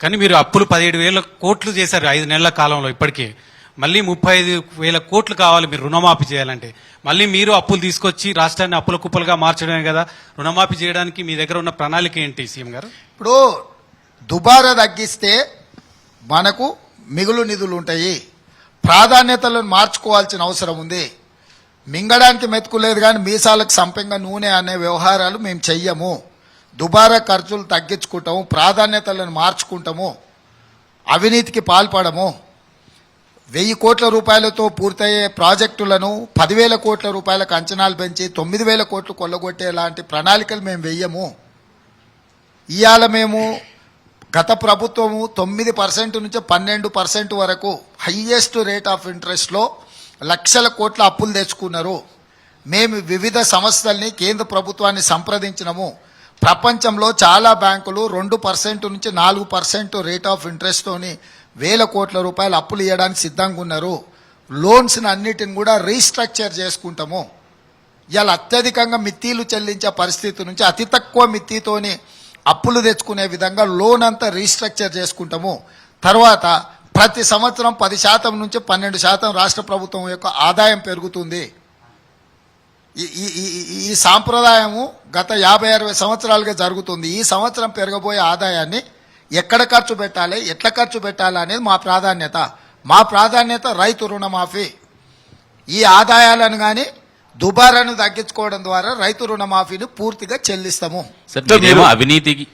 కానీ మీరు అప్పులు 17,000 కోట్లు చేశారు 5 నెలల కాలంలో. ఇప్పటికే మళ్ళీ 35,000 కోట్లు కావాలి మీరు రుణమాఫీ చేయాలంటే. మళ్ళీ మీరు అప్పులు తీసుకొచ్చి రాష్ట్రాన్ని అప్పుల కుప్పలుగా మార్చడమే కదా. రుణమాఫీ చేయడానికి మీ దగ్గర ఉన్న ప్రణాళిక ఏంటి సీఎం గారు? ఇప్పుడు దుబారా తగ్గిస్తే మనకు మిగులు నిధులు ఉంటాయి. ప్రాధాన్యతలను మార్చుకోవాల్సిన అవసరం ఉంది. మింగడానికి మెతుకులేదు కానీ మీసాలకు సంపెంగ నూనె అనే వ్యవహారాలు మేము చెయ్యము. దుబారా ఖర్చులు తగ్గించుకుంటాము, ప్రాధాన్యతలను మార్చుకుంటాము, అవినీతికి పాల్పడము. 1,000 కోట్ల రూపాయలతో పూర్తయ్యే ప్రాజెక్టులను 10,000 కోట్ల రూపాయలకు అంచనాలు పెంచి 9,000 కోట్లు కొల్లగొట్టే లాంటి ప్రణాళికలు మేము వెయ్యము. ఇవాళ మేము గత ప్రభుత్వము 9% నుంచి 12% వరకు హైయెస్ట్ రేట్ ఆఫ్ ఇంట్రెస్ట్లో లక్షల కోట్ల అప్పులు తెచ్చుకున్నారు. మేము వివిధ సంస్థల్ని కేంద్ర ప్రభుత్వాన్ని సంప్రదించినము. ప్రపంచంలో చాలా బ్యాంకులు 2% నుంచి 4% రేట్ ఆఫ్ ఇంట్రెస్ట్తోని 1,000 కోట్ల రూపాయలు అప్పులు ఇవ్వడానికి సిద్ధంగా ఉన్నారు. లోన్స్ని అన్నిటిని కూడా రీస్ట్రక్చర్ చేసుకుంటాము. ఇవాళ అత్యధికంగా మిత్తీలు చెల్లించే పరిస్థితి నుంచి అతి తక్కువ మిత్తీతోని అప్పులు తెచ్చుకునే విధంగా లోన్ అంతా రీస్ట్రక్చర్ చేసుకుంటాము. తర్వాత ప్రతి సంవత్సరం 10% నుంచి 12% రాష్ట్ర ప్రభుత్వం యొక్క ఆదాయం పెరుగుతుంది. ఈ సాంప్రదాయము గత 50-60 సంవత్సరాలుగా జరుగుతుంది. ఈ సంవత్సరం పెరగబోయే ఆదాయాన్ని ఎక్కడ ఖర్చు పెట్టాలి, ఎట్లా ఖర్చు పెట్టాలి అనేది మా ప్రాధాన్యత. మా ప్రాధాన్యత రైతు రుణమాఫీ. ఈ ఆదాయాలను కానీ దుబారాను తగ్గించుకోవడం ద్వారా రైతు రుణమాఫీని పూర్తిగా చెల్లిస్తాము. అవినీతికి